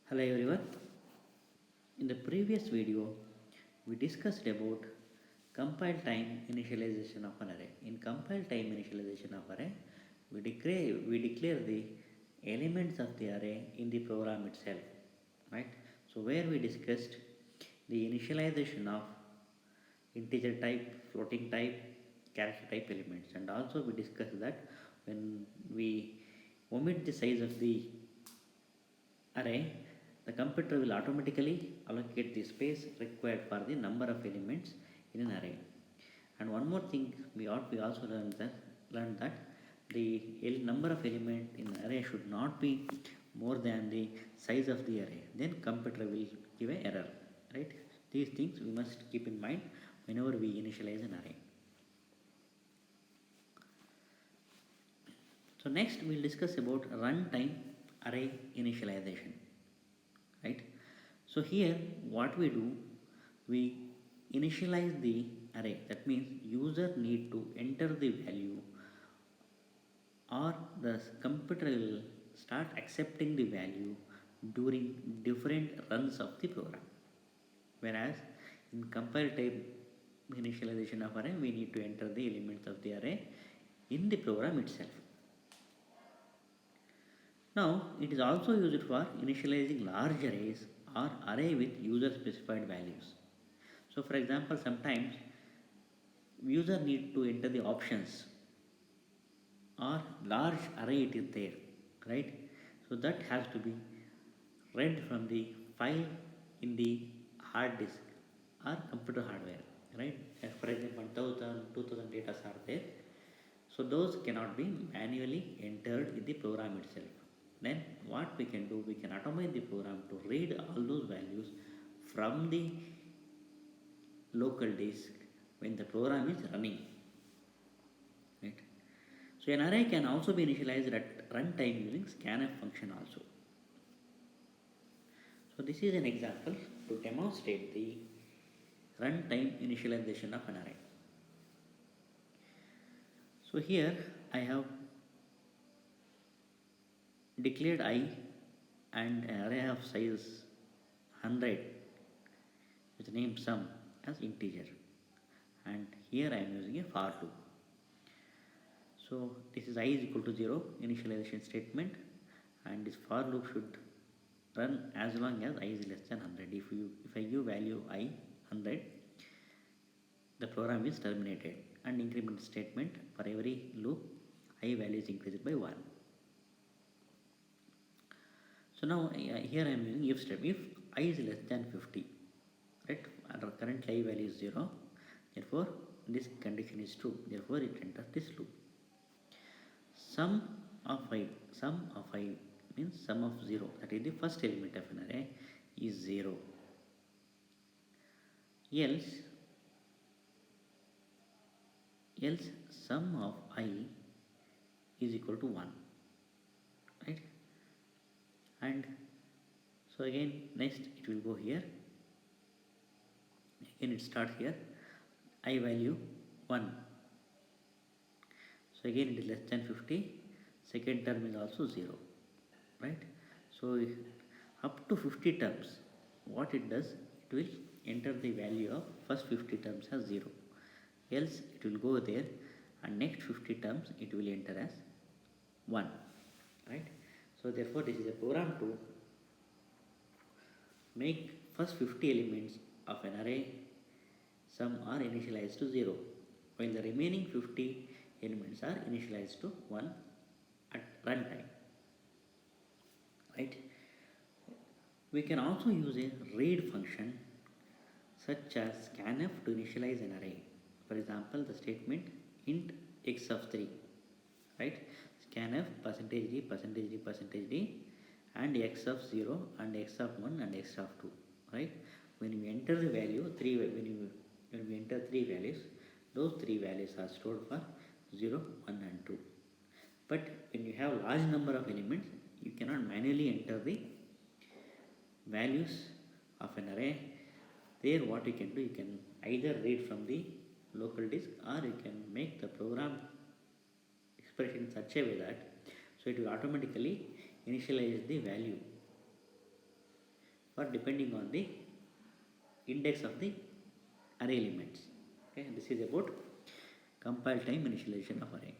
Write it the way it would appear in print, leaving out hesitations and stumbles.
Hello everyone. In the previous video, we discussed about compile time initialization of an array. In compile time initialization of array, we declare the elements of the array in the program itself, right? So where we discussed the initialization of integer type, floating type, character type elements, and also we discussed that when we omit the size of the array, the computer will automatically allocate the space required for the number of elements in an array. And one more thing, we also learned that the number of elements in an array should not be more than the size of the array. Then computer will give an error, right? These things we must keep in mind whenever we initialize an array. So next we'll discuss about runtime array initialization, right? So here what we do, we initialize the array. That means user need to enter the value or the computer will start accepting the value during different runs of the program. Whereas in compile type initialization of array, we need to enter the elements of the array in the program itself. Now it is also used for initializing large arrays or array with user specified values. So for example, sometimes user need to enter the options or large array it is there, right? So that has to be read from the file in the hard disk or computer hardware, right? As for example 1000, 2000 data are there. So those cannot be manually entered in the program itself. Then what we can do, we can automate the program to read all those values from the local disk when the program is running, right? So an array can also be initialized at runtime using scanf function also. So this is an example to demonstrate the runtime initialization of an array. So here I have declared I and an array of size 100 with name sum as integer, and here I am using a for loop. So this is I is equal to 0 initialization statement, and this for loop should run as long as I is less than 100. If I give value I 100, the program is terminated, and increment statement for every loop I value is increased by 1. So now here I am using if step. If I is less than 50, right? Our current I value is 0, therefore this condition is true, therefore it enters this loop. Sum of I means sum of 0, that is the first element of an array, is 0. Else sum of I is equal to 1, right? And so again next it will go here, again it starts here, I value 1. So again it is less than 50, second term is also 0, right? So up to 50 terms, what it does, it will enter the value of first 50 terms as 0, else it will go there and next 50 terms it will enter as 1, right? So therefore this is a program to make first 50 elements of an array sum are initialized to 0, while the remaining 50 elements are initialized to 1 at runtime, right? We can also use a read function such as scanf to initialize an array. For example, the statement int x of 3, right? Scanf %d and x of 0 and x of 1 and x of 2, right? When we enter the value, when we enter 3 values, those 3 values are stored for 0, 1 and 2. But when you have large number of elements, you cannot manually enter the values of an array. There what you can do, you can either read from the local disk or you can make the program expression in such a way that so it will automatically initialize the value or depending on the index of the array elements. Okay, this is about compile time initialization of array.